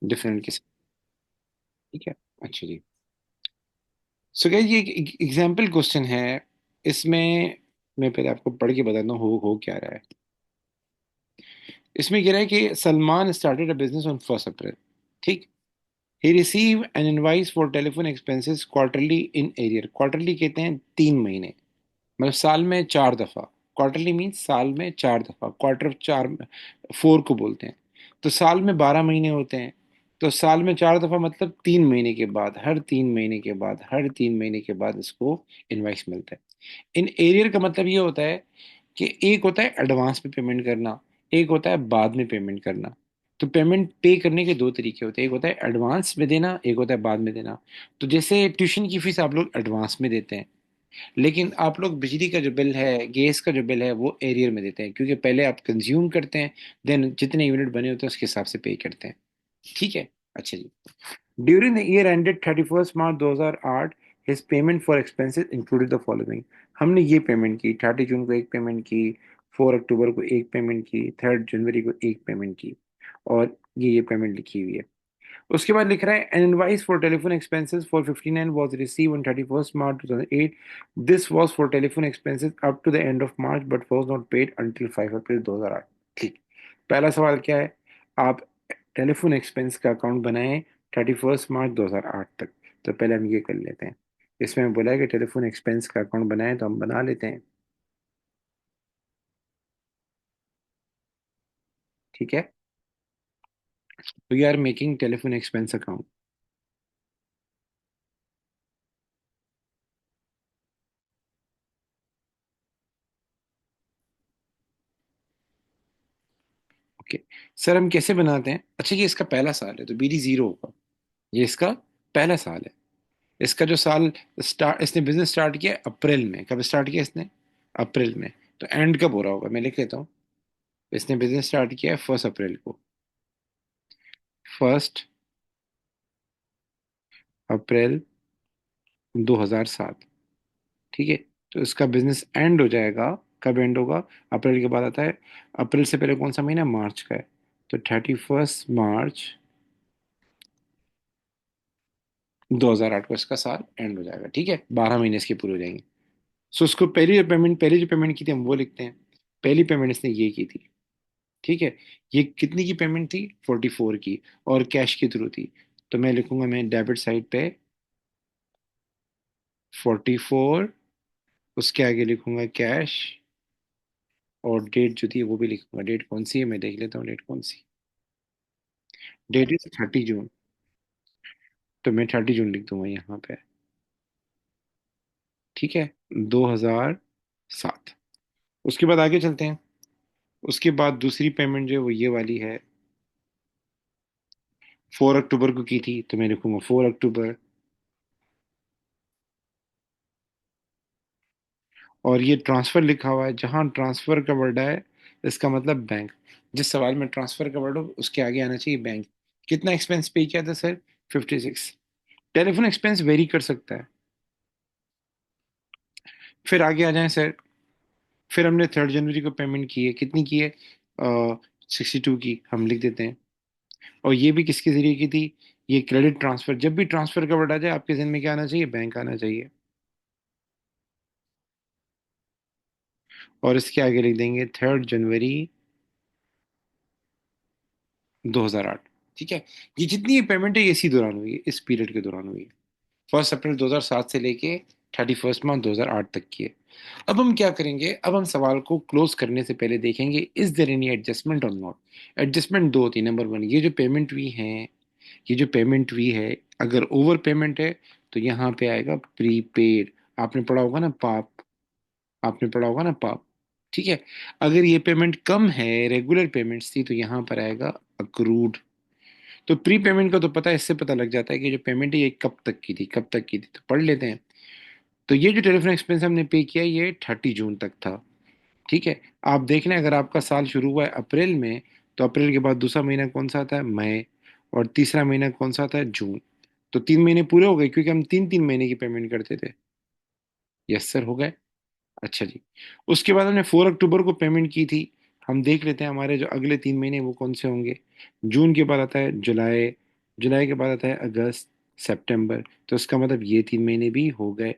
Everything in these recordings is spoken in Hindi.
डिफरेंट के साथ। ठीक है। अच्छा जी। सो गाइस ये एक एग्जाम्पल क्वेश्चन है। इसमें मैं पहले आपको पढ़ के बताता हूँ हो क्या रहा है। इसमें कह रहा है कि Salman started a business on 1 April. ठीक। ही receive an invoice for telephone expenses quarterly in arrear. Quarterly कहते हैं 3 महीने, मतलब साल में 4 दफा। क्वार्टरली मीन्स साल में 4 दफा, क्वार्टर चार, 4 को बोलते हैं। तो साल में 12 महीने होते हैं। तो साल में 4 दफा मतलब 3 महीने के बाद, हर 3 महीने के बाद, हर 3 महीने के बाद इसको इनवाइस मिलता है। इन एरियर का मतलब ये होता है कि एक होता है एडवांस में पेमेंट करना, एक होता है बाद में पेमेंट करना। तो पेमेंट पे करने के दो तरीके होते हैं, एक होता है एडवांस में देना, एक होता है बाद में देना। तो जैसे ट्यूशन की फीस आप लोग एडवांस में देते हैं, लेकिन आप लोग बिजली का जो बिल है, गैस का जो बिल है, वो एरियर में देते हैं, क्योंकि पहले आप कंज्यूम करते हैं, देन जितने यूनिट बने होते हैं उसके हिसाब से पे करते हैं। ठीक है। अच्छा जी। During the year ended 31 March 2008, his payment for expenses included the following. हमने ये पेमेंट की, 30 जून को एक पेमेंट की, 4 अक्टूबर को एक पेमेंट की, 3 जनवरी को एक पेमेंट की, और ये पेमेंट लिखी हुई है। उसके बाद लिख रहा है an invoice for telephone expenses for 59 was receive on 31 March 2008। This was for telephone expenses up to the end of March but was not paid until 5 April 2008। ठीक। पहला सवाल क्या है? आप टेलीफोन एक्सपेंस का अकाउंट बनाएं 31 मार्च 2008 तक। तो पहले हम ये कर लेते हैं। इसमें बोला है कि टेलीफोन एक्सपेंस का अकाउंट बनाएं, तो हम बना लेते हैं। ठीक है। तो we are making telephone expense account. Okay. Sir हम कैसे बनाते हैं? अच्छा, ये इसका पहला साल है तो बीडी जीरो होगा। ये इसका पहला साल है। इसका जो साल स्टार्ट, इसने बिजनेस स्टार्ट किया अप्रैल में। कब स्टार्ट किया इसने? अप्रैल में। तो एंड कब हो रहा होगा, मैं लिख लेता हूँ। इसने बिजनेस स्टार्ट किया है 1 अप्रैल को। 1 अप्रैल 2007। ठीक है। तो इसका बिजनेस एंड हो जाएगा, कब एंड होगा? अप्रैल के बाद आता है। अप्रैल से पहले कौन सा महीना? मार्च का है। तो 31 मार्च 2008 को इसका साल एंड हो जाएगा। ठीक है, 12 महीने इसके पूरे हो जाएंगे। सो उसको पहली जो पेमेंट की थी हम वो लिखते हैं। पहली पेमेंट इसने ये की थी। ठीक है। ये कितनी की पेमेंट थी? 44 की, और कैश के थ्रू थी। तो मैं लिखूंगा, मैं डेबिट साइड पे 44, उसके आगे लिखूंगा कैश, और डेट जो थी वो भी लिखूंगा। डेट कौन सी है मैं देख लेता हूँ, डेट कौन सी। डेट इज 30 जून। तो मैं 30 जून लिख दूंगा यहाँ पे। ठीक है। 2007। उसके बाद आगे चलते हैं। उसके बाद दूसरी पेमेंट जो है वो ये वाली है। 4 अक्टूबर को की थी, तो मैं लिखूंगा 4 अक्टूबर। और ये ट्रांसफर लिखा हुआ है, जहां ट्रांसफर का वर्ड है इसका मतलब बैंक। जिस सवाल में ट्रांसफर का वर्ड हो उसके आगे आना चाहिए बैंक। कितना एक्सपेंस पे किया था सर? 56। टेलीफोन एक्सपेंस वेरी कर सकता है। फिर आगे आ जाएं सर। फिर हमने 3 जनवरी को पेमेंट की है, कितनी की है? 62 की, हम लिख देते हैं। और ये भी किसके जरिए की थी? ये क्रेडिट ट्रांसफर। जब भी ट्रांसफर का वर्ड आ जाए आपके जहन में क्या आना चाहिए? बैंक आना चाहिए। और इसके आगे लिख देंगे 3 जनवरी 2008। ठीक है। ये जितनी ये पेमेंट है ये इसी दौरान हुई है, इस पीरियड के दौरान हुई है। 1 अप्रैल 2007 से लेके 31 मार्च 2008 तक की है। अब हम क्या करेंगे? अब हम सवाल को क्लोज करने से पहले देखेंगे इज देयर एनी एडजस्टमेंट और नॉट। एडजस्टमेंट दो होती है। नंबर वन, ये जो पेमेंट हुई है, ये जो पेमेंट हुई है, अगर ओवर पेमेंट है तो यहाँ पे आएगा प्रीपेड। आपने पढ़ा होगा ना पाप, आपने पढ़ा होगा ना पाप। ठीक है। अगर ये पेमेंट कम है, रेगुलर पेमेंट्स थी, तो यहाँ पर आएगा अक्रूड। तो प्री पेमेंट का तो पता है, इससे पता लग जाता है कि जो पेमेंट है ये कब तक की थी, कब तक की थी। तो पढ़ लेते हैं। तो ये जो टेलीफोन एक्सपेंस हमने पे किया ये 30 जून तक था। ठीक है। आप देख लें, अगर आपका साल शुरू हुआ है अप्रैल में, तो अप्रैल के बाद दूसरा महीना कौन सा आता है? मई। और तीसरा महीना कौन सा आता है? जून। तो 3 महीने पूरे हो गए, क्योंकि हम 3 3 महीने की पेमेंट करते थे। यस सर, हो गए। अच्छा जी। उसके बाद हमने 4 अक्टूबर को पेमेंट की थी। हम देख लेते हैं हमारे जो अगले 3 महीने वो कौन से होंगे। जून के बाद आता है जुलाई, जुलाई के बाद आता है अगस्त, सितंबर। तो इसका मतलब ये 3 महीने भी हो गए,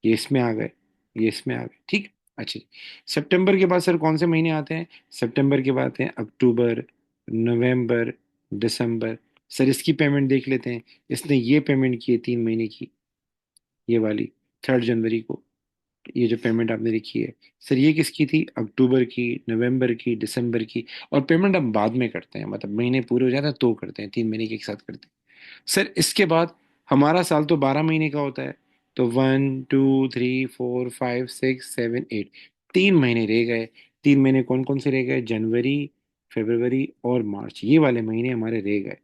ये इसमें आ गए, ये इसमें आ गए, ठीक। अच्छा जी। सितंबर के बाद सर कौन से महीने आते हैं? सितंबर के बाद आते हैं अक्टूबर, नवंबर, दिसंबर। सर इसकी पेमेंट देख लेते हैं। इसने ये पेमेंट की है 3 महीने की, ये वाली, 3 जनवरी को। ये जो पेमेंट आपने लिखी है सर, ये किसकी थी? अक्टूबर की, नवंबर की, दिसंबर की। और पेमेंट हम बाद में करते हैं, मतलब महीने पूरे हो जाते हैं तो करते हैं, 3 महीने के एक साथ करते हैं। सर इसके बाद हमारा साल तो 12 महीने का होता है। तो 1 2 3 4 5 6 7 8, 3 महीने रह गए। 3 महीने कौन कौन से रह गए? जनवरी, फरवरी और मार्च, ये वाले महीने हमारे रह गए।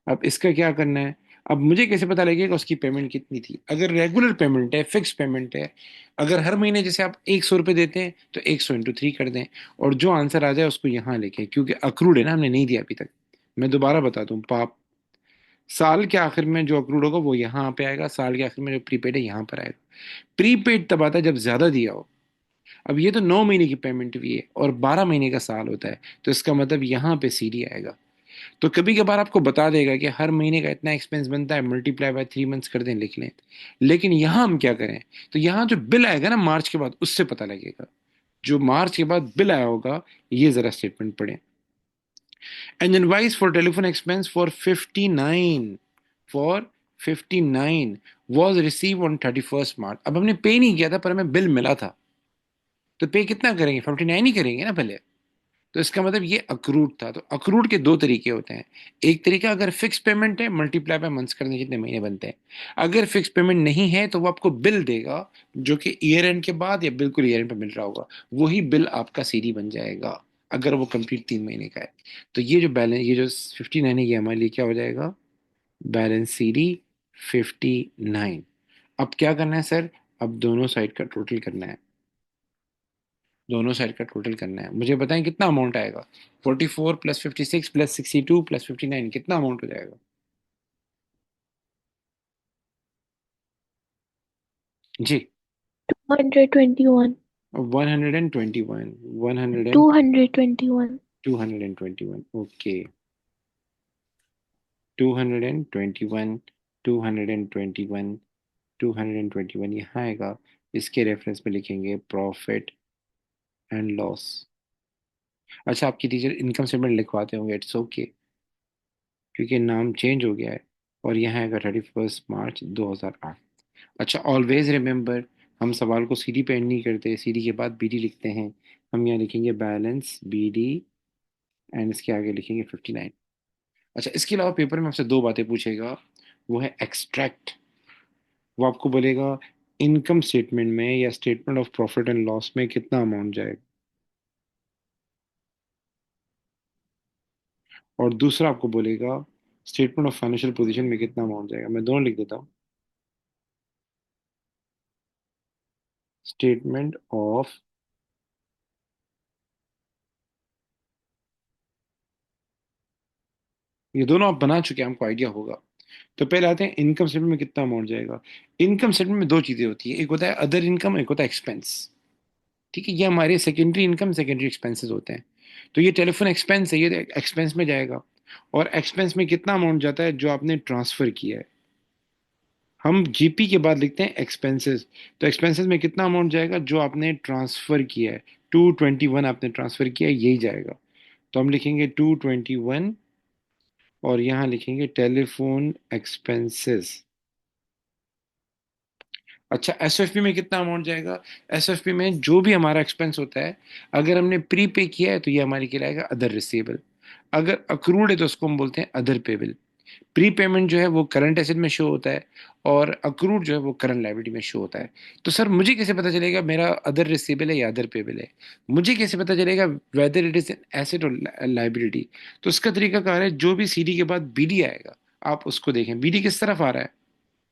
अब इसका क्या करना है? अब मुझे कैसे पता लगेगा उसकी पेमेंट कितनी थी? अगर रेगुलर पेमेंट है, फिक्स पेमेंट है, अगर हर महीने जैसे आप 100 रुपये देते हैं तो 100 × 3 कर दें, और जो आंसर आ जाए उसको यहाँ लिखें, क्योंकि अक्रूड है ना, हमने नहीं दिया अभी तक। मैं दोबारा बता दूं, पाप, साल के आखिर में जो अक्रूड होगा वो यहाँ पे आएगा, साल के आखिर में जो प्रीपेड है यहाँ पर आएगा। प्रीपेड तब आता है जब ज्यादा दिया हो। अब ये तो 9 महीने की पेमेंट हुई है और 12 महीने का साल होता है, तो इसका मतलब यहाँ पे सीडी आएगा। तो कभी कभार आपको बता देगा कि हर महीने का इतना एक्सपेंस बनता है, मल्टीप्लाई बाय 3 मंथ्स कर दें, लिख लें। लेकिन यहाँ हम क्या करें? तो यहाँ जो बिल आएगा ना मार्च के बाद, उससे पता लगेगा। जो मार्च के बाद बिल आया होगा, ये जरा स्टेटमेंट पढ़ें। An invoice for telephone expense for 59 was receive on 31 March. अब हमने पे नहीं किया था पर हमें बिल मिला था, तो पे कितना करेंगे? 59 ही करेंगे ना पहले। तो इसका मतलब ये अक्रूड था। तो अक्रूड के दो तरीके होते हैं। एक तरीका, अगर फिक्स पेमेंट है, मल्टीप्लाई बाय मंथ्स करने जितने महीने बनते हैं। अगर फिक्स पेमेंट नहीं है तो वो आपको बिल देगा, जो कि ईयर एंड के बाद या बिल्कुल ईयर एंड पे मिल रहा होगा। वही बिल आपका सीडी बन जाएगा, अगर वो कंप्लीट 3 महीने का है। तो ये जो बैलेंस, ये जो 59 है, ये हमारे लिए क्या हो जाएगा? Balance CD 59। अब क्या करना है सर? अब दोनों साइड का टोटल करना है। दोनों साइड का टोटल करना है। मुझे बताएं कितना अमाउंट आएगा? 44 + 56 + 62 + 59, कितना अमाउंट हो जाएगा? जी। 121. 121, 100, 221. 221, ओके। 221, 221, 221 यहाँ आएगा। इसके रेफरेंस में लिखेंगे प्रॉफिट एंड लॉस। अच्छा, आपकी टीचर इनकम स्टेटमेंट लिखवाते होंगे, इट्स ओके, क्योंकि नाम चेंज हो गया है। और यहाँ आएगा 31 मार्च 2008। अच्छा, ऑलवेज रिमेम्बर, हम सवाल को सीडी पे एंड नहीं करते, सीडी के बाद बीडी लिखते हैं। हम यहाँ लिखेंगे बैलेंस बीडी, एंड इसके आगे लिखेंगे 59। अच्छा, इसके अलावा पेपर में आपसे दो बातें पूछेगा। वो है एक्सट्रैक्ट। वो आपको बोलेगा इनकम स्टेटमेंट में या statement of profit and loss में कितना अमाउंट जाएगा। और दूसरा आपको बोलेगा स्टेटमेंट ऑफ फाइनेंशियल पोजीशन में कितना अमाउंट जाएगा। मैं दोनों लिख देता हूँ। स्टेटमेंट ऑफ, ये दोनों आप बना चुके हैं, हमको आइडिया होगा। तो पहले आते हैं इनकम स्टेटमेंट में कितना अमाउंट जाएगा। इनकम स्टेटमेंट में दो चीजें होती है, एक होता है अदर इनकम, एक होता है एक्सपेंस। ठीक है, ये हमारे सेकेंडरी इनकम, सेकेंडरी एक्सपेंसेस होते हैं। तो ये टेलीफोन एक्सपेंस है, ये एक्सपेंस में जाएगा। और एक्सपेंस में कितना अमाउंट जाता है? जो आपने ट्रांसफर किया है। हम जीपी के बाद लिखते हैं एक्सपेंसेस। तो एक्सपेंसेस में कितना अमाउंट जाएगा? जो आपने ट्रांसफर किया है। 221 आपने ट्रांसफर किया है, यही जाएगा। तो हम लिखेंगे 221, और यहाँ लिखेंगे टेलीफोन एक्सपेंसेस। अच्छा, एसएफपी में कितना अमाउंट जाएगा? एसएफपी में जो भी हमारा एक्सपेंस होता है, अगर हमने प्री पे किया है तो ये हमारे कहलाएगा अदर रिसीवेबल। अगर अक्रूड है तो उसको हम बोलते हैं अदर पेबल। प्री पेमेंट जो है वो करंट एसेट में शो होता है, और अक्रूड जो है वो करंट लायबिलिटी में शो होता है। तो सर मुझे कैसे पता चलेगा मेरा अदर रिसीवेबल है या अदर पेबल है? मुझे कैसे पता चलेगा whether it is an asset और लायबिलिटी? तो उसका तरीका कार है, जो भी सीडी के बाद बीडी आएगा, आप उसको देखें बीडी किस तरफ आ रहा है।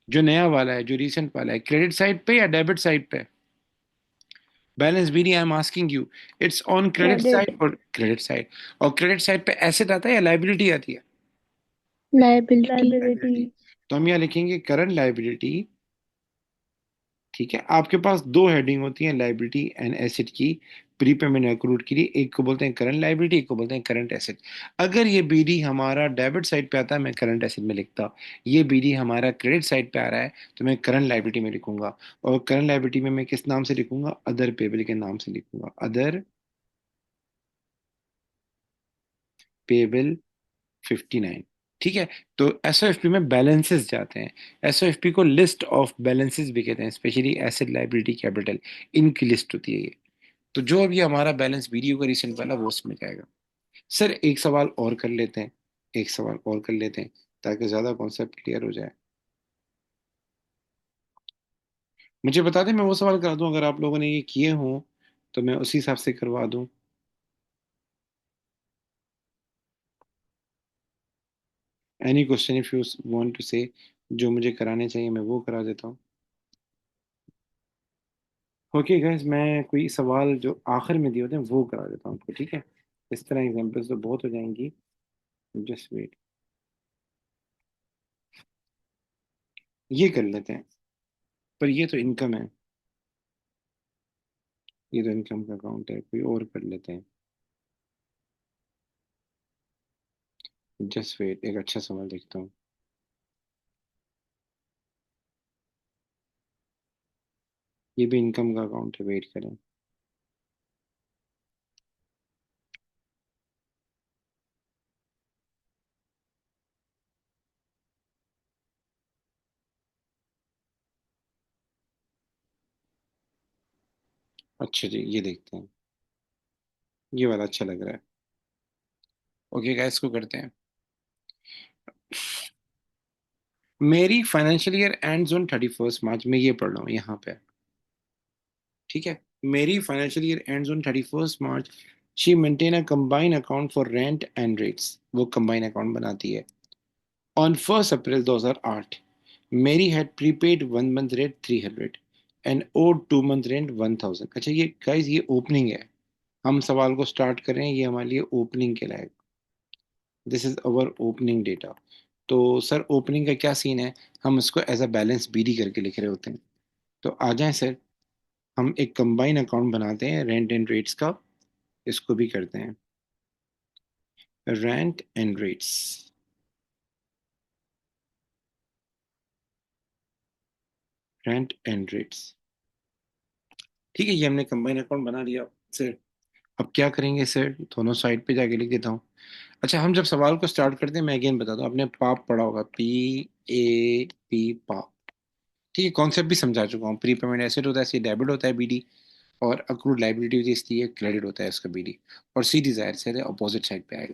जो नया वाला है, जो रिसेंट वाला है, क्रेडिट साइड पे या डेबिट साइड पे? Balance BD, I am asking you, it's on credit Credit. Side और क्रेडिट साइड? और क्रेडिट साइड पे एसेट आता है या लाइबिलिटी आती है? Liability. लाइबिलिटी। तो हम यहाँ लिखेंगे करंट लाइबिलिटी ठीक है, आपके पास दो हेडिंग होती है लाइबिलिटी एंड एसेट की, प्रीपेमेंट अक्रूड के लिए। एक को बोलते हैं करंट लाइबिलिटी, एक को बोलते हैं करंट एसेट। अगर ये बीडी हमारा डेबिट साइड पे आता है, मैं करंट एसेट में लिखता। ये बीडी हमारा क्रेडिट साइड पे आ रहा है, तो मैं करंट लाइबिलिटी में लिखूंगा। और करंट लाइबिलिटी में मैं किस नाम से लिखूंगा? अदर पेबल के नाम से लिखूंगा, अदर पेबल 59। ठीक है। तो एसओएफपी में बैलेंसेस जाते हैं। एसओएफपी को लिस्ट ऑफ बैलेंसेस भी कहते हैं, स्पेशली एसेट लाइबिलिटी कैपिटल, इनकी लिस्ट होती है ये। तो जो अभी हमारा बैलेंस वीडियो का रिसेंट वाला वो उसमें जाएगा। सर एक सवाल और कर लेते हैं, एक सवाल और कर लेते हैं, ताकि ज्यादा कॉन्सेप्ट क्लियर हो जाए। मुझे बता दें, मैं वो सवाल करा दूं अगर आप लोगों ने ये किए हों, तो मैं उसी हिसाब से करवा दूं। Any question if you want to say, जो मुझे कराने चाहिए मैं वो करा देता हूँ। ओके गाइस, मैं कोई सवाल जो आखिर में दिए होते हैं वो करा देता हूँ आपको, ठीक है? इस तरह एग्जांपल्स तो बहुत हो जाएंगी। जस्ट वेट, ये कर लेते हैं। पर ये तो इनकम है, ये तो इनकम का अकाउंट है, कोई और कर लेते हैं। जस्ट वेट, एक अच्छा सवाल देखता हूँ। ये भी इनकम का अकाउंट है, वेट करें। अच्छा जी, ये देखते हैं। ये वाला अच्छा लग रहा है। ओके गाइस, इसको करते हैं। मेरी फाइनेंशियल ईयर एंड्स ऑन 31 मार्च, मैं ये पढ़ रहा हूँ यहाँ पे। ठीक है, Mary financial year ends on 31 March. She maintain a combine account for rent and rates, वो कंबाइन अकाउंट बनाती है। On 1 April 2008, Mary had prepaid 1 month rent 300 and owed 2 month rent 1000। अच्छा ये गाइस, ये ओपनिंग है। हम सवाल को स्टार्ट कर रहे हैं, ये हमारे लिए ओपनिंग के लायक। This is our opening data. तो सर ओपनिंग का क्या सीन है? हम इसको एज अ बैलेंस बीडी करके लिख रहे होते हैं। तो आ जाएं सर, हम एक कंबाइन अकाउंट बनाते हैं रेंट एंड रेट्स का। इसको भी करते हैं, rent and rates, rent and rates. ठीक है, ये हमने कंबाइन अकाउंट बना लिया सर। अब क्या करेंगे सर? दोनों साइड पे जाके लिख देता हूँ। अच्छा, हम जब सवाल को स्टार्ट करते हैं, मैं अगेन बताता हूँ, आपने पाप पढ़ा होगा, PAP, पाप। ठीक है, कॉन्सेप्ट भी समझा चुका हूँ। प्री पेमेंट एसेट होता है, सी डेबिट होता है BD। और अक्रूड लाइबिलिटी होती है, इसलिए क्रेडिट होता है इसका BD। और सीधी जाहिर से अपोजिट साइड पे आएगा।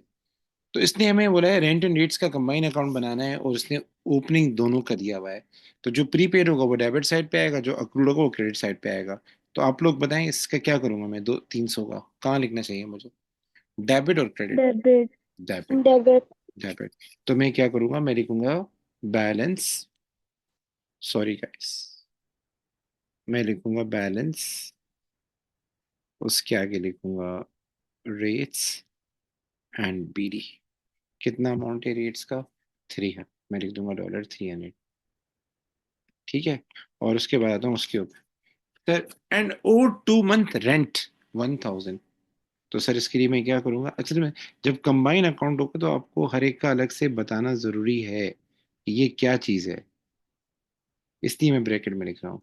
तो इसने हमें बोला है रेंट एंड रेट्स का कंबाइन अकाउंट बनाना है, और इसने ओपनिंग दोनों का दिया हुआ है। तो जो प्रीपेड होगा वो डेबिट साइड पे आएगा, जो अक्रूड होगा वो क्रेडिट साइड पे आएगा। तो आप लोग बताएं इसका क्या करूंगा मैं? 300 का कहाँ लिखना चाहिए मुझे? डेबिट और credit? Debit. Debit, debit. Debit. तो मैं क्या करूंगा? मैं लिखूंगा बैलेंस, सॉरी गाइस, मैं लिखूंगा बैलेंस, उसके आगे लिखूंगा रेट्स एंड BD। कितना अमाउंट है रेट्स का? 300, मैं लिख दूंगा $300। ठीक है, और उसके बाद आता हूँ उसके ऊपर, sir and owe 2 month rent 1000। तो सर इसके लिए मैं क्या करूंगा? अक्सर में जब कंबाइन अकाउंट होगा तो आपको हर एक का अलग से बताना जरूरी है कि ये क्या चीज है, इसलिए मैं ब्रैकेट में लिख रहा हूँ।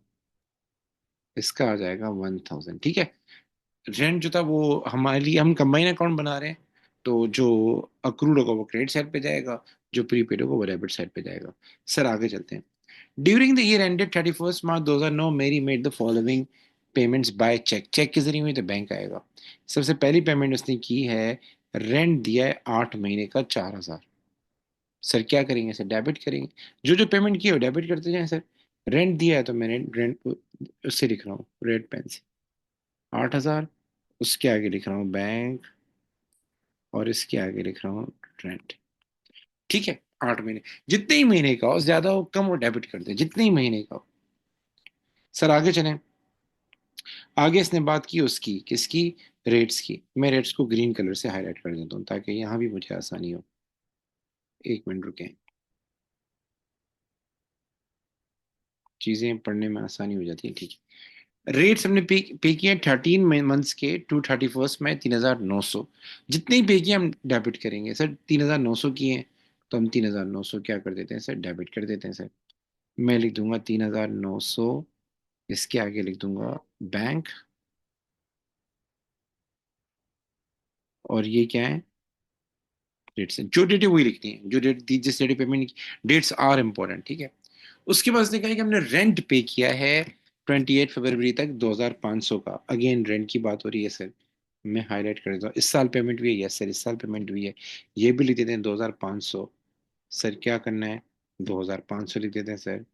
इसका आ जाएगा 1000। ठीक है, रेंट जो था वो हमारे लिए, हम कंबाइन अकाउंट बना रहे हैं, तो जो अक्रूड होगा वो क्रेडिट साइड पे जाएगा, जो प्रीपेड होगा वो डेबिट साइड पे जाएगा। सर आगे चलते हैं। During the year ended 31 March 2009, Mary made the following payments by cheque. Cheque के जरिए हुई तो बैंक आएगा। सबसे पहली पेमेंट उसने की है, रेंट दिया है 8 महीने का 4000। सर क्या करेंगे? सर डेबिट करेंगे, जो जो पेमेंट की है वो डेबिट करते जाएं सर। रेंट दिया है तो मैंने रेंट उससे लिख रहा हूँ रेड पेन से, 8000। उसके आगे लिख रहा हूँ बैंक, और इसके आगे लिख रहा हूँ रेंट। ठीक है, 8 महीने, जितने ही महीने का हो, ज्यादा हो कम हो, डेबिट कर दे, जितने ही महीने का हो। सर आगे चलें। आगे इसने बात की उसकी, किसकी? रेट्स की। मैं रेट्स को ग्रीन कलर से हाईलाइट कर देता हूँ ताकि यहाँ भी मुझे आसानी हो। 1 मिनट रुकें। चीजें पढ़ने में आसानी हो जाती है। ठीक है, रेट्स हमने पे किए 13 मंथ्स के टू 31st में 3,900। जितने ही पे किए हम डेबिट करेंगे सर। 3,900 किए हैं तो हम 3,900 क्या कर देते हैं सर, डेबिट कर देते हैं सर। मैं लिख दूंगा 3,900, इसके आगे लिख दूंगा बैंक, और ये क्या है, डेट्स। जो डेट है वही लिखनी है, जो डेट दी, जिस date payment. Dates are important, ठीक है। उसके बाद उसने कहा कि हमने रेंट पे किया है 28 फरवरी तक 2,500 का। अगेन रेंट की बात हो रही है सर। मैं हाईलाइट कर देता हूँ, इस साल पेमेंट हुई है, यस सर, इस साल पेमेंट हुई है। ये भी लिख देते हैं 2,500। सर क्या करना है, 2,500 लिख देते हैं सर।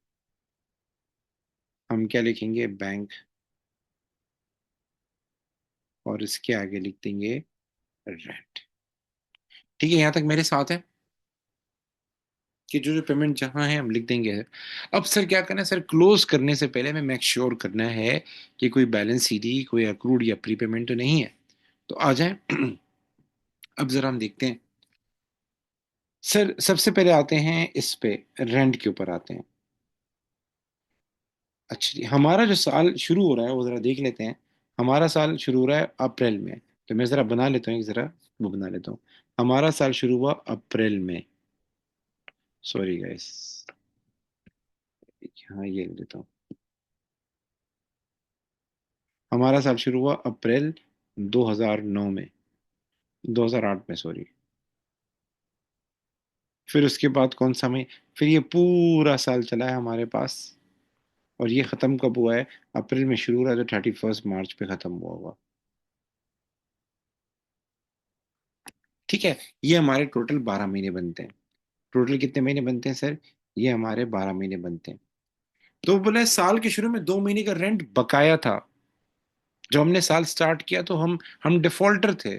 हम क्या लिखेंगे, बैंक, और इसके आगे लिख देंगे रेंट। ठीक है, यहाँ तक मेरे साथ है कि जो जो पेमेंट जहाँ है हम लिख देंगे। अब सर क्या करना है सर, क्लोज करने से पहले हमें मेक श्योर करना है कि कोई बैलेंस सीडी, कोई अक्रूड या प्री पेमेंट तो नहीं है। तो आ जाए। अब जरा हम देखते हैं सर। सबसे पहले आते हैं इस पे, रेंट के ऊपर आते हैं। अच्छा जी, हमारा जो साल शुरू हो रहा है वो जरा देख लेते हैं। हमारा साल शुरू हो रहा है अप्रैल में। तो मैं जरा बना लेता हूँ, एक जरा वो बना लेता हूँ। हमारा साल शुरू हुआ अप्रैल में। सॉरी गाइस, हाँ ये लिख देता हूँ। हमारा साल शुरू हुआ अप्रैल 2009 में, 2008 में सॉरी। फिर उसके बाद कौन सा मई, फिर ये पूरा साल चला है हमारे पास। और ये खत्म कब हुआ है, अप्रैल में शुरू हुआ है तो 31 मार्च पे खत्म हुआ होगा। ठीक है, ये हमारे टोटल 12 महीने बनते हैं। टोटल कितने महीने बनते हैं सर, ये हमारे 12 महीने बनते हैं। तो बोले साल के शुरू में 2 महीने का रेंट बकाया था। जब हमने साल स्टार्ट किया तो हम डिफॉल्टर थे।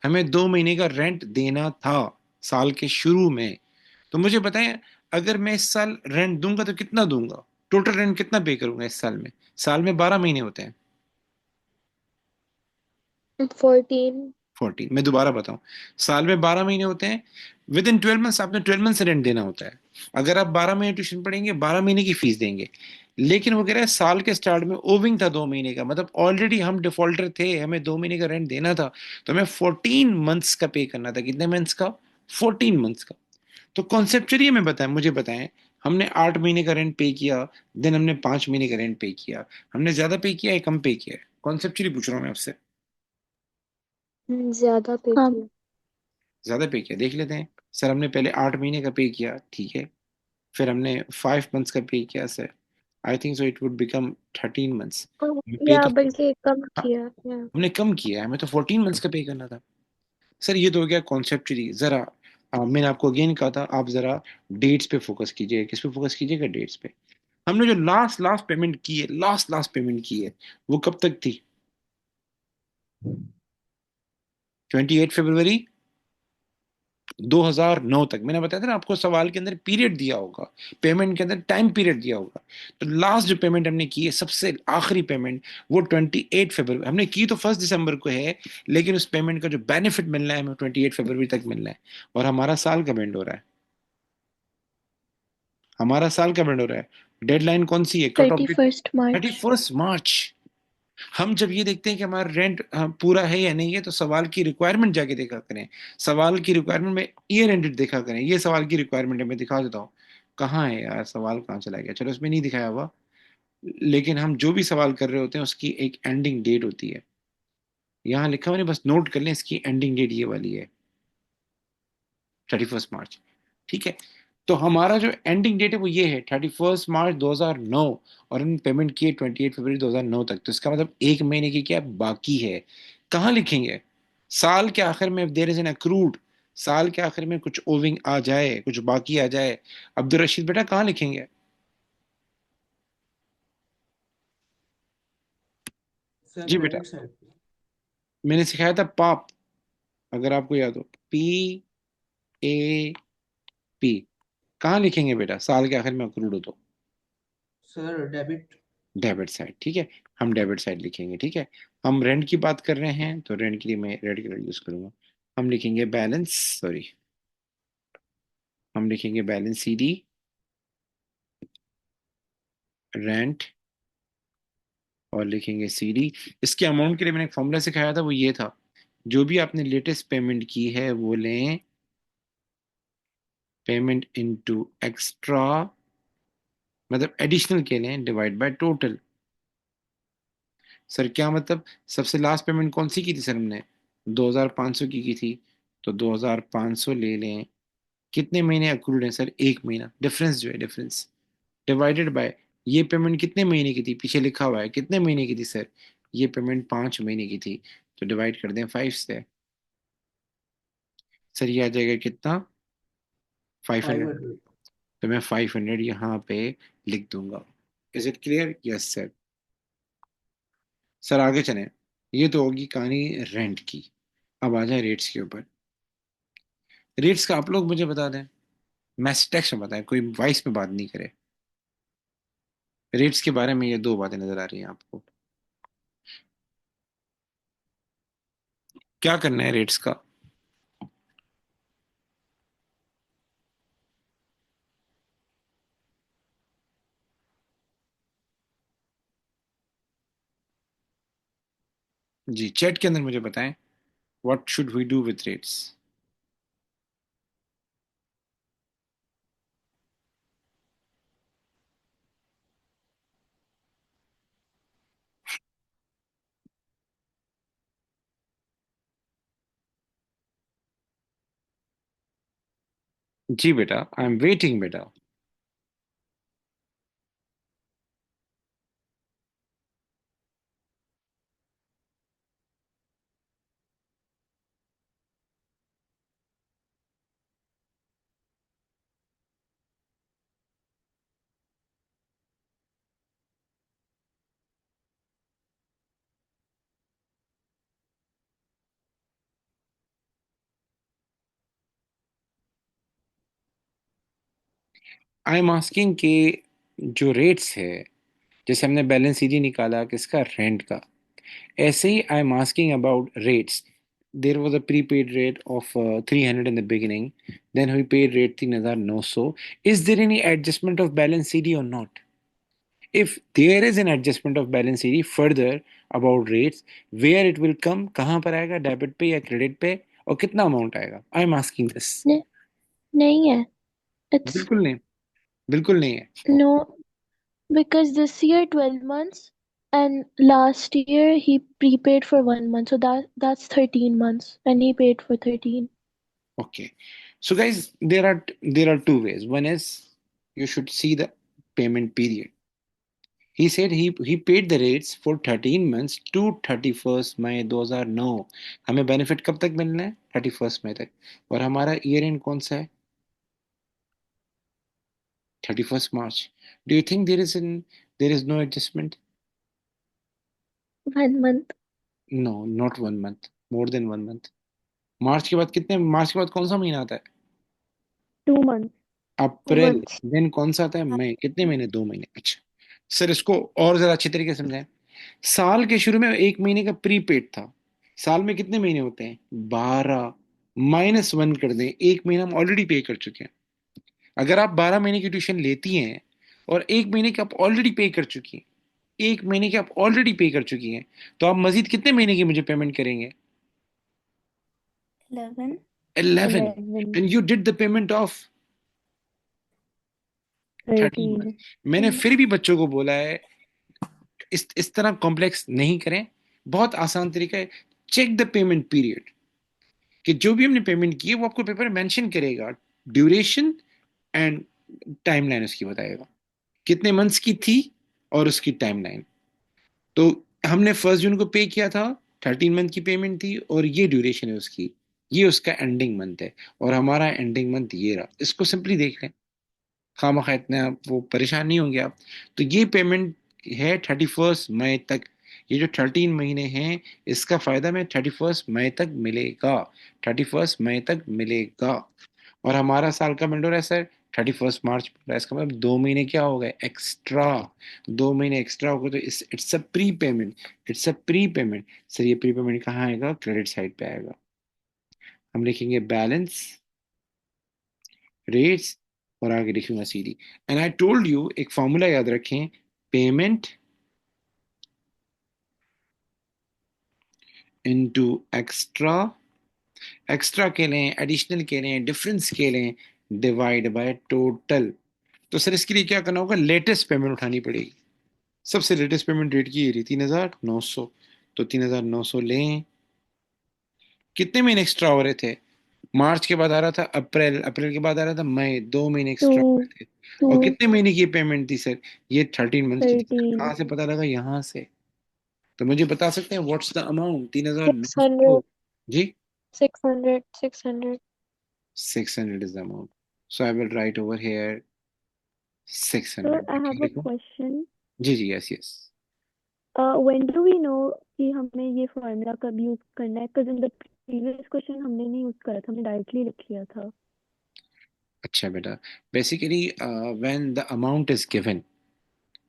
हमें 2 महीने का रेंट देना था साल के शुरू में। तो मुझे बताएं, अगर मैं इस साल रेंट दूंगा तो कितना दूंगा, टोटल रेंट कितना पे करूंगा इस साल में। साल में 12 महीने होते हैं। 14। 14, मैं दोबारा बताऊं, साल में 12 महीने होते हैं। विद इन 12 मंथ्स आपने 12 मंथ रेंट देना होता है। अगर आप 12 महीने ट्यूशन पढ़ेंगे 12 महीने की फीस देंगे। लेकिन वो कह रहा है साल के स्टार्ट में ओविंग था 2 महीने का, मतलब ऑलरेडी हम डिफॉल्टर थे, हमें 2 महीने का रेंट देना था। तो हमें 14 मंथ्स का पे करना था। कितने मंथ्स का, 14 मंथ्स का। तो कॉन्सेप्चुअली हमें बताएं, मुझे बताएं, हमने 8 महीने का रेंट पे किया, देन हमने 5 महीने का रेंट पे किया। हमने ज्यादा पे किया या कम पे किया है, कॉन्सेप्चुअली पूछ रहा हूँ मैं आपसे। ज्यादा पे हाँ किया। ज्यादा पे किया, देख लेते हैं। सर हमने पहले 8 महीने का पे किया, ठीक है। फिर हमने 5 मंथ्स का पे किया sir. I think so it would become 13 months. पे या तो बल्कि कम हाँ, किया या हमने कम किया है, हमें तो 14 मंथ्स का पे करना था। सर ये तो हो गया कॉन्सेप्चुअली। जरा मैंने आपको अगेन कहा था, आप जरा डेट्स पे फोकस कीजिए। किस पे फोकस कीजिएगा, डेट्स पे। हमने जो लास्ट लास्ट पेमेंट की है, लास्ट लास्ट पेमेंट की है, वो कब तक थी, 28 फरवरी 2009 तक। मैंने बताया था ना आपको, सवाल के अंदर पीरियड दिया होगा, पेमेंट के अंदर टाइम पीरियड दिया होगा। तो लास्ट जो पेमेंट हमने की है, सबसे आखिरी पेमेंट, वो 28 फरवरी हमने की। तो 1 दिसंबर को है, लेकिन उस पेमेंट का जो बेनिफिट मिलना है हमें 28 फरवरी तक मिलना है। और हमारा साल कब एंड हो रहा है, हमारा साल कब एंड हो रहा है, डेडलाइन कौन सी है, कट ऑफ डेट 31 मार्च। 31 मार्च। हम जब ये देखते हैं कि हमारा रेंट पूरा है या नहीं है, तो सवाल की रिक्वायरमेंट जाके देखा करें। सवाल की रिक्वायरमेंट में ईयर एंडेड देखा करें। ये सवाल की रिक्वायरमेंट है, मैं दिखा देता हूँ। कहाँ है यार सवाल, कहाँ चला गया, चलो इसमें नहीं दिखाया हुआ। लेकिन हम जो भी सवाल कर रहे होते हैं उसकी एक एंडिंग डेट होती है। यहाँ लिखा हुआ नहीं, बस नोट कर लें, इसकी एंडिंग डेट ये वाली है, 31 मार्च। ठीक है, तो हमारा जो एंडिंग डेट है वो ये है, 31 मार्च 2009। और हमने पेमेंट की है 28 फरवरी 2009 तक। तो इसका मतलब 1 महीने की क्या बाकी है। कहाँ लिखेंगे, साल के आखिर में देर इज एन अक्रूड, साल के आखिर में कुछ ओविंग आ जाए, कुछ बाकी आ जाए, अब्दुल रशीद बेटा कहाँ लिखेंगे। सर जी बेटा, क्रेडिट साइड पे। मैंने सिखाया था पाप, अगर आपको याद हो, PAP। कहाँ लिखेंगे बेटा, साल के आखिर में अक्रूड हो तो सर डेबिट। डेबिट साइड, ठीक है। हम डेबिट साइड लिखेंगे, ठीक है। हम रेंट की बात कर रहे हैं तो रेंट के लिए मैं रेड कलर यूज करूंगा। हम लिखेंगे बैलेंस, सॉरी, हम लिखेंगे बैलेंस CD, रेंट और लिखेंगे सीडी। इसके अमाउंट के लिए मैंने एक फॉर्मूला सिखाया था, वो ये था, जो भी आपने लेटेस्ट पेमेंट की है वो लें, पेमेंट इनटू एक्स्ट्रा, मतलब एडिशनल के लें, डिवाइड बाय टोटल। सर क्या मतलब? सबसे लास्ट पेमेंट कौन सी की थी सर हमने? 2500 की थी, तो 2500 ले लें। कितने महीने अक्रूड है सर? एक महीना, डिफरेंस जो है, डिफरेंस डिवाइडेड बाय, ये पेमेंट कितने महीने की थी? पीछे लिखा हुआ है कितने महीने की थी सर? ये पेमेंट 5 महीने की थी, तो डिवाइड कर दें 5 से। सर ये आ जाएगा कितना? 500। 500. तो मैं 500 यहाँ पे लिख दूंगा। Is it clear? Yes sir. Sir आगे चलें। ये तो होगी कहानी रेंट की। अब आ जाए रेट्स के ऊपर। रेट्स का आप लोग मुझे बता दें, मैसेज टेक्स्ट में बताएं, कोई वॉइस में बात नहीं करे। रेट्स के बारे में ये दो बातें नजर आ रही हैं आपको, क्या करना है रेट्स का? जी चैट के अंदर मुझे बताएं, what should we do with rates? जी बेटा, आई एम वेटिंग बेटा। आई एम आस्किंग कि जो रेट्स है, जैसे हमने बैलेंस सीधी निकाला किसका? रेंट का। ऐसे ही I am asking about rates. There was a prepaid rate of 300 in the beginning, then we paid rate 3900। Is there any adjustment of balance CD और not? if there is an adjustment of balance sheet further about rates, where it will come, कहाँ पर आएगा? डेबिट पे या क्रेडिट पे? और कितना अमाउंट आएगा? आई एम आस्किंग दिस। न, नहीं है. It's बिल्कुल नहीं, बिल्कुल नहीं है। no, because this year 12 months and last year he prepaid for 1 month, so that's 13 months and he paid for 13. Okay, so guys, there are two ways. One is you should see the payment period. He said he paid the rates for 13 months to 31st May 2009। हमें बेनिफिट कब तक मिलना है? 31st मई तक। और हमारा ईयर एंड कौन सा है? 31st March। Do you think there is no adjustment? 1 month. No, not 1 month, more than 1 month। मार्च के बाद कितने, मार्च के बाद कौन सा महीना आता है? 2 months. two अप्रैल। months देन कौन सा आता है? मई। कितने महीने? 2 महीने। अच्छा सर, इसको और ज्यादा अच्छी तरीके से समझाएं। साल के शुरू में एक महीने का प्रीपेड था। साल में कितने महीने होते हैं? 12। -1 कर दें, एक महीना हम ऑलरेडी पे कर चुके हैं। अगर आप 12 महीने की ट्यूशन लेती हैं और एक महीने की आप ऑलरेडी पे कर चुकी हैं, एक महीने की आप ऑलरेडी पे कर चुकी हैं, तो आप मजीद कितने महीने की मुझे पेमेंट करेंगे? 11. 11। 11. And you did the payment of 13 month. 13. मैंने फिर भी बच्चों को बोला है, इस तरह कॉम्प्लेक्स नहीं करें। बहुत आसान तरीका है। चेक द पेमेंट पीरियड, कि जो भी हमने पेमेंट की है वो आपको पेपर में मेंशन करेगा, ड्यूरेशन एंड टाइमलाइन उसकी बताएगा, कितने मंथ्स की थी और उसकी टाइमलाइन। तो हमने 1 जून को पे किया था, 13 मंथ की पेमेंट थी, और ये ड्यूरेशन है उसकी, ये उसका एंडिंग मंथ है, और हमारा एंडिंग मंथ ये रहा। इसको सिंपली देख लें, खामखा इतना वो परेशान नहीं होंगे आप। तो ये पेमेंट है 31 मई तक। ये जो 13 महीने हैं, इसका फायदा में 31 मई तक मिलेगा। 31 मई तक मिलेगा। और हमारा साल का मेंडोर है सर 31 मार्च। इसका मतलब 2 महीने क्या हो गए? एक्स्ट्रा। 2 महीने एक्स्ट्रा हो गए, तो it's a pre payment. It's a pre payment. Sir ये प्री पेमेंट कहाँ आएगा? क्रेडिट साइड पे आएगा। हम लिखेंगे बैलेंस, रेट्स, और आगे लिखूंगा CD. And I told you, एक फॉर्मूला याद रखें, पेमेंट इनटू एक्स्ट्रा, एक्स्ट्रा के लें, एडिशनल के लें, डिफरेंस के लें, डिवाइड बाय टोटल। तो सर इसके लिए क्या करना होगा, लेटेस्ट पेमेंट उठानी पड़ेगी। सबसे लेटेस्ट पेमेंट डेट की ये रही 3900, तो 3900 लें। कितने महीने एक्स्ट्रा हो रहे थे, मार्च के बाद आ रहा था अप्रैल, अप्रैल के बाद आ रहा था मई, 2 महीने एक्स्ट्रा हो टू रहे थे। टू और कितने महीने की पेमेंट थी सर, ये 13 मंथ्स की थी। 13 कहाँ से पता लगा, यहाँ से। तो मुझे बता सकते हैं what's the amount, 3900। 600 ji, 600 600 600 is the amount. So I will write over here Sir, 600. I have a लिखो। question. जी जी, yes yes. When do we know कि हमें ये फॉर्मूला कब यूज करना है? Because in the previous question हमने नहीं यूज करा था, हमने डायरेक्टली लिख लिया था. अच्छा बेटा, basically when the amount is given,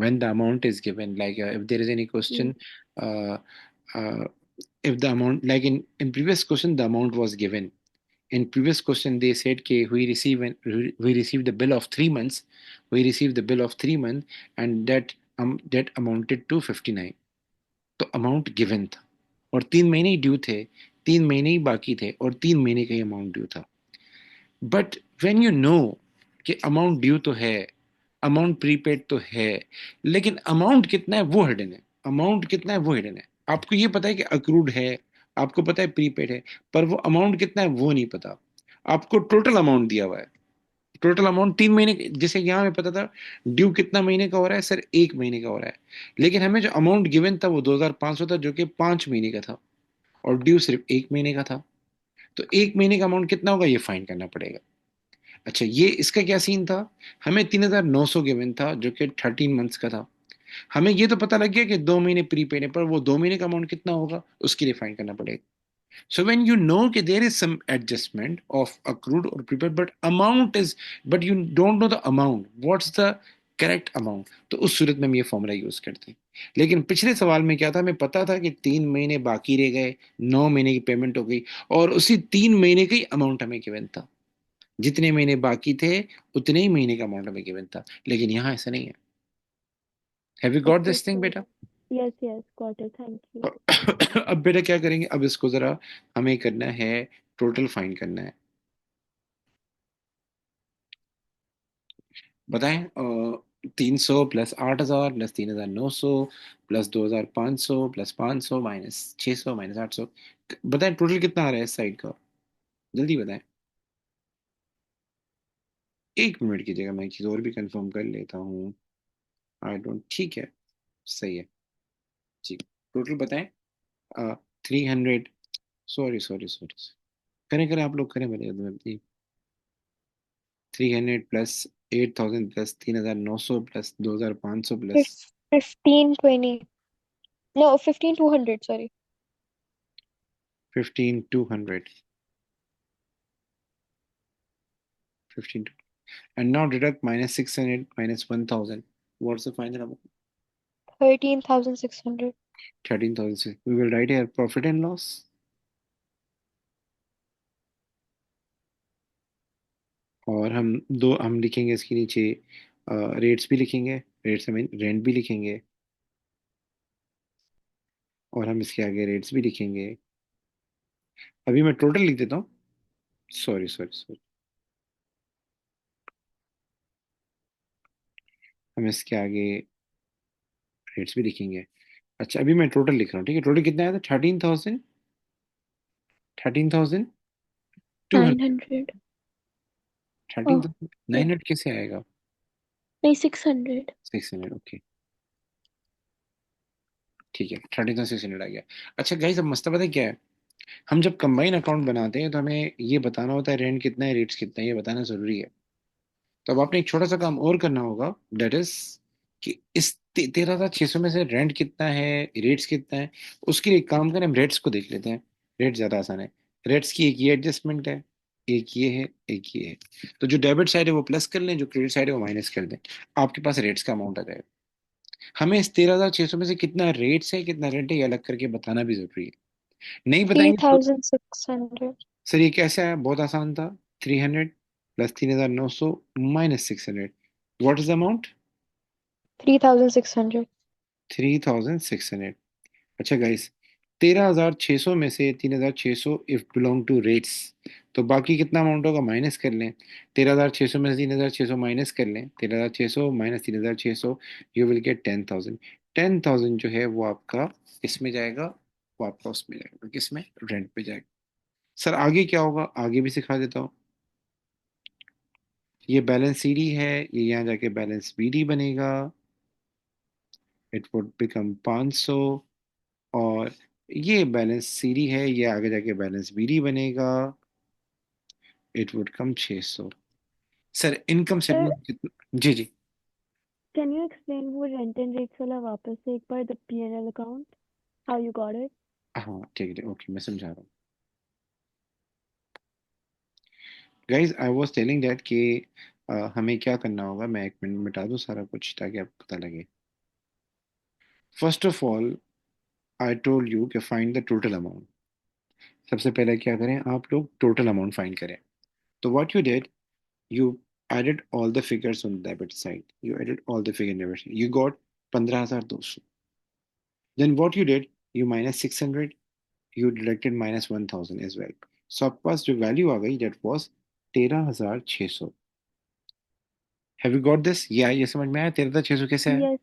when the amount is given, like if there is any question, uh, uh, if the amount, like in previous question the amount was given. In previous question they said कि we received the bill of 3 months, we received the bill of 3 months, and that amounted to 59। तो अमाउंट गिवन था, और 3 महीने ही ड्यू थे, 3 महीने ही बाकी थे, और 3 महीने का ही अमाउंट ड्यू था। बट वेन यू नो कि अमाउंट ड्यू तो है, अमाउंट प्रीपेड तो है, लेकिन अमाउंट कितना है वो हिडन है, अमाउंट कितना है वो हिडन है। आपको ये पता है कि अक्रूड है, आपको पता है प्रीपेड है, पर वो अमाउंट कितना है वो नहीं पता। आपको टोटल अमाउंट दिया हुआ है, टोटल अमाउंट 3 महीने जैसे यहाँ हमें पता था ड्यू कितना महीने का हो रहा है सर, 1 महीने का हो रहा है, लेकिन हमें जो अमाउंट गिवन था वो 2500 था, जो कि 5 महीने का था, और ड्यू सिर्फ 1 महीने का था। तो 1 महीने का अमाउंट कितना होगा ये फाइंड करना पड़ेगा। अच्छा, ये इसका क्या सीन था, हमें 3900 गिवन था जो कि 13 मंथ्स का था। हमें ये तो पता लग गया कि 2 महीने प्रीपेड है, पर वो 2 महीने का अमाउंट कितना होगा उसके लिए फाइंड करना पड़ेगा। So when you know that there is some adjustment of accrued or prepaid, but you don't know the amount, what's the correct amount, तो उस सूरत में हम ये फॉर्मूला यूज करते हैं। लेकिन पिछले सवाल में क्या था, हमें पता था कि 3 महीने बाकी रह गए, 9 महीने की पेमेंट हो गई, और उसी 3 महीने का ही अमाउंट हमें गिवन था, जितने महीने बाकी थे उतने ही महीने का अमाउंट हमें गिवन था। लेकिन यहाँ ऐसा नहीं है। Have you got Okay, this thing sir. बेटा? Yes, yes, got it. Thank you. अब बेटा क्या करेंगे, अब इसको जरा हमें करना है, टोटल फाइंड करना है। बताएं, 300 plus 8000 plus 3900 plus 2500 plus 500 minus 600 minus 800, बताएं टोटल कितना आ रहा है इस साइड का, जल्दी बताएं। 1 मिनट कीजिएगा, मैं एक चीज़ और भी कंफर्म कर लेता हूँ। आई डोंट, ठीक है, सही है जी। टोटल बताएं। 300, सॉरी सॉरी सॉरी, करें करें आप लोग करें, मेरे 300 plus 8000 plus 3900 plus 2500 plus 1520. No, 15200, sorry. 15200, 15, and now deduct minus 600 minus 1000. What's the final amount? 13,600. 13,000. We will write here profit and loss, और हम लिखेंगे इसके नीचे रेट्स भी लिखेंगे, रेट्स में रेंट भी लिखेंगे, और हम इसके आगे रेट्स भी लिखेंगे। अभी मैं टोटल लिख देता हूँ, सॉरी सॉरी सॉरी, हम इसके आगे रेट्स भी लिखेंगे। अच्छा, अभी मैं टोटल लिख रहा हूँ, ठीक है। टोटल कितना आया था, 13,000, 13,200, 900. Thirteen Oh, thousand yeah. Nine hundred कैसे आएगा, नहीं, 600. 600, ओके, ठीक है, 13,600 आ गया। अच्छा गाइस, अब मसला पता है क्या है, हम जब कंबाइन अकाउंट बनाते हैं तो हमें ये बताना होता है रेंट कितना है, रेट्स कितना है, ये बताना जरूरी है। तो अब आपने एक छोटा सा काम और करना होगा, डेट इज कि इस 13,600 में से रेंट कितना है, रेट्स कितना है, उसके लिए एक काम करें, हम रेट्स को देख लेते हैं। रेट ज़्यादा आसान है। रेट्स की एक ये एडजस्टमेंट है, एक ये है, एक ये है। तो जो डेबिट साइड है वो प्लस कर लें, जो क्रेडिट साइड है वो माइनस कर दें, आपके पास रेट्स का अमाउंट आ जाएगा। हमें इस 13,600 में से कितना रेट्स है कितना रेंट है ये अलग करके बताना भी जरूरी है। नहीं बताएंगे तो 3,600. सर ये कैसे आया, बहुत आसान था। 300 plus 3900 minus 600, what is the amount, 3,600. 3,600। अच्छा गाइस, 13,600 में से 3,600 इफ बिलोंग टू रेट्स, तो बाकी कितना अमाउंट होगा माइनस कर लें। 13,600 में से 3,600 माइनस कर लें, 13,600 माइनस 3,600, यू विल गेट 10,000। 10,000 जो है वो आपका इसमें जाएगा, वो आपका उसमें जाएगा, किसमें, रेंट पे जाएगा। सर आगे क्या होगा, आगे भी सिखा देता हूँ। ये बैलेंस सीडी है, ये यहाँ जाके बैलेंस बीडी बनेगा, इट वुड बिकम 500। और ये बैलेंस सीडी है, ये आगे जाके बैलेंस बीडी बनेगा, it would come 600। Sir income sir statement कितना, जी जी। कैन यू एक्सप्लेन वो रेंट एंड रेट्स वाला वापस से एक बार, the P&L account, how you got it? हाँ ठीक है, ओके मैं समझा रहा हूँ। Guys I was telling that कि हमें क्या करना होगा, मैं एक मिनट मिटा दूँ सारा कुछ ताकि आपको पता लगे। First of all I told you कि फाइंड द टोटल अमाउंट। सबसे पहले क्या करें, आप लोग टोटल अमाउंट फाइंड करें। तो what you did, you added all the figures on the debit side. You added all the figure on the debit side. You got 15,200. Then what you did, you minus 600, you deducted minus 1,000 as well. So आपके पास जो वैल्यू आ गई that was 13,600। Have you got this? ये समझ में आया 13,600 कैसे है? Yes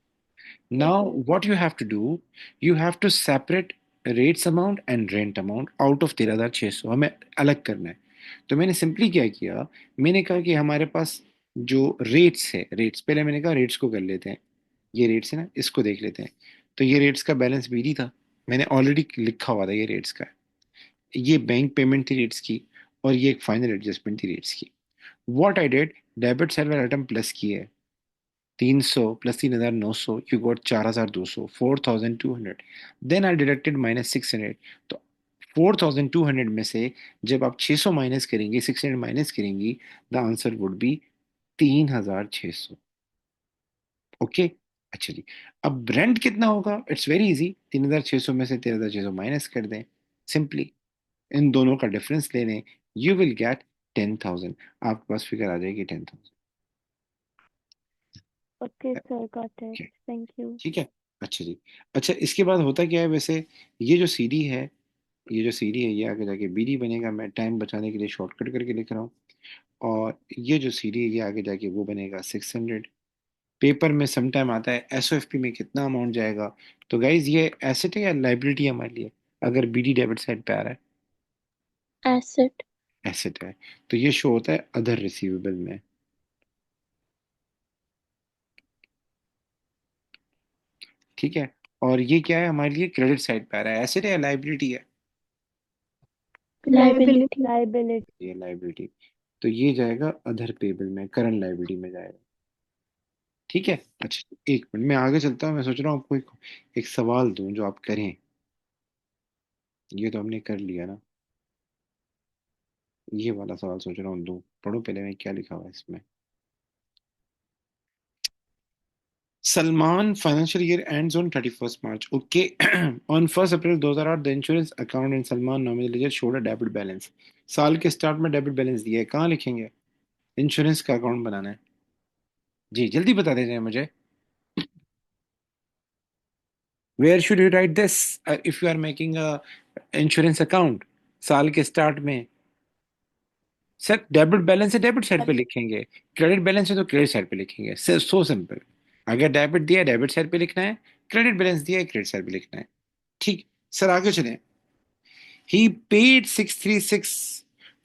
Now yes. what you have to do, you have to separate rates amount and rent amount out of 13,600, हमें अलग करना है। तो मैंने सिंपली क्या किया, मैंने कहा कि हमारे पास जो रेट्स है, रेट्स पहले मैंने कहा रेट्स को कर लेते हैं, ये रेट्स है ना, इसको देख लेते हैं। तो ये रेट्स का बैलेंस बीडी था, मैंने ऑलरेडी लिखा हुआ था ये रेट्स का। ये बैंक पेमेंट थी रेट्स की, और ये एक फाइनल एडजस्टमेंट थी रेट्स की। What I did, debit side वाला आइटम प्लस किया है, 300 plus 3,900, you got 4,200, 4,200। Then I deducted minus 600। तो 4,200 में से जब आप 600 माइनस करेंगे, 600 माइनस करेंगी, the answer would be 3,600। Okay, अच्छा जी। अब रेंट कितना होगा, इट्स वेरी इजी, 3,600 में से 13,600 माइनस कर दें, सिंपली इन दोनों का डिफरेंस ले लें, यू विल गेट 10,000। आपके पास फिगर आ जाएगी 10,000। Okay sir, got it, thank you. ठीक है, अच्छा जी। अच्छा इसके बाद होता क्या है वैसे, ये जो सीडी है, ये जो सीडी है ये आगे जाके बीडी बनेगा, मैं टाइम बचाने के लिए शॉर्टकट करके लिख रहा हूँ। और ये जो सीडी है ये आगे जाके वो बनेगा 600। पेपर में सम टाइम आता है एसओएफपी में कितना अमाउंट जाएगा। तो गाइज ये एसेट है या लाइबिलिटी है हमारे लिए, अगर बीडी डेबिट साइड पे आ रहा है? Asset. एसेट है, तो ये शो होता है अदर रिसीवेबल में। ठीक है, और ये क्या है हमारे लिए, क्रेडिट साइड पे आ रहा है, एसेट है या लाइबिलिटी है? Liability. लाइबिलिटी। ये लाइबिलिटी, तो ये जाएगा अदर पेबल में, करंट लाइबिलिटी में जाएगा। ठीक है, अच्छा एक मिनट मैं आगे चलता हूँ, मैं सोच रहा हूँ आपको एक सवाल दूं जो आप करें। ये तो हमने कर लिया ना, ये वाला सवाल सोच रहा हूँ दूं, पढ़ो पहले मैं क्या लिखा हुआ है इसमें। Salman financial year ends on 31st March. Okay. On 1st April 2008, the insurance account in Salman nominal ledger showed a debit balance. साल के स्टार्ट में डेबिट बैलेंस दिया है, कहाँ लिखेंगे? इंश्योरेंस का अकाउंट बनाना है जी, जल्दी बता दीजिए मुझे। Where should you write this if you are making a insurance account साल के स्टार्ट में? सर डेबिट बैलेंस है डेबिट साइड पे लिखेंगे, क्रेडिट बैलेंस है तो क्रेडिट साइड पे लिखेंगे, सो सिंपल। अगर डेबिट दिया है डेबिट साइड पे लिखना है, क्रेडिट बैलेंस दिया है क्रेडिट साइड पे लिखना है। ठीक, सर आगे चलें। He paid 636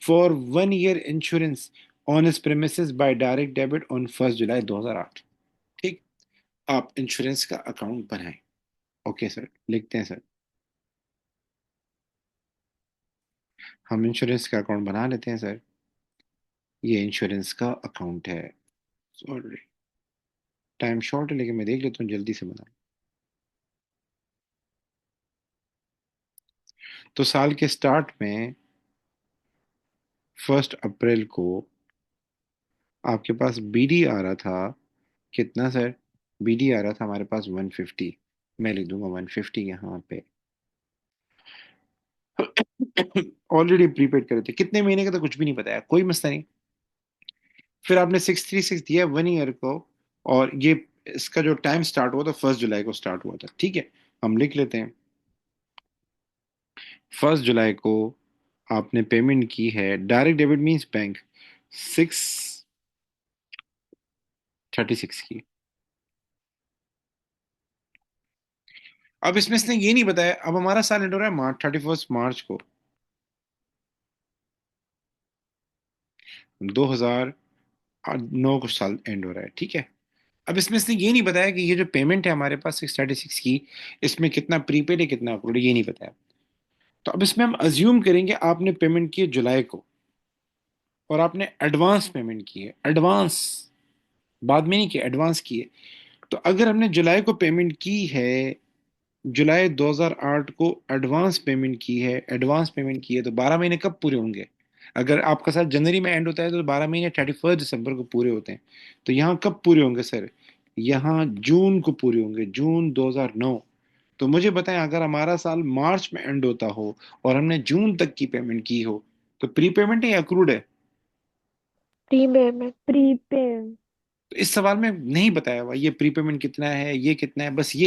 for 1 year insurance on his premises by direct debit on 1st July 2008। ठीक, आप इंश्योरेंस का अकाउंट बनाएं। ओके सर, लिखते हैं सर, हम इंश्योरेंस का अकाउंट बना लेते हैं सर। ये इंश्योरेंस का अकाउंट है, सॉरी टाइम शॉर्ट है लेकिन मैं देख लेता हूँ जल्दी से बना। तो साल के स्टार्ट में 1 अप्रैल को आपके पास बीडी आ रहा था, कितना सर? बीडी आ रहा था हमारे पास 150, मैं लिख दूंगा 150 यहाँ पे। ऑलरेडी प्रीपेड करे थे, कितने महीने का तो कुछ भी नहीं बताया, कोई मसला नहीं। फिर आपने 636 दिया 1 ईयर को, और ये इसका जो टाइम स्टार्ट हुआ था 1 जुलाई को स्टार्ट हुआ था, ठीक है। हम लिख लेते हैं 1 जुलाई को आपने पेमेंट की है, डायरेक्ट डेबिट मीन्स बैंक, 636 की। अब इसमें इसने ये नहीं बताया, अब हमारा साल एंड हो रहा है मार्च 31 मार्च को 2009 को साल एंड हो रहा है, ठीक है। अब इसमें इसने ये नहीं बताया कि ये जो पेमेंट है हमारे पास 636 की, इसमें कितना प्रीपेड है कितना अप्रूव्ड है, ये नहीं बताया। तो अब इसमें हम अज्यूम करेंगे आपने पेमेंट की है जुलाई को, और आपने एडवांस पेमेंट की है, एडवांस, बाद में नहीं की, एडवांस की है। तो अगर हमने जुलाई को पेमेंट की है, जुलाई 2008 को एडवांस पेमेंट की है, एडवांस पेमेंट की है, तो 12 महीने कब पूरे होंगे? अगर आपका साल जनवरी में एंड होता है तो 12 महीने 31 दिसंबर को पूरे होते हैं। तो यहाँ कब पूरे होंगे सर? यहाँ जून को पूरे होंगे, जून 2009। तो मुझे बताएं, अगर हमारा साल मार्च में एंड होता हो और हमने जून तक की पेमेंट की हो, तो प्री पेमेंट है या अक्रूड है? प्रीपेमेंट। प्रीपेड। तो इस सवाल में नहीं बताया हुआ ये प्री पेमेंट कितना है, ये कितना है, बस ये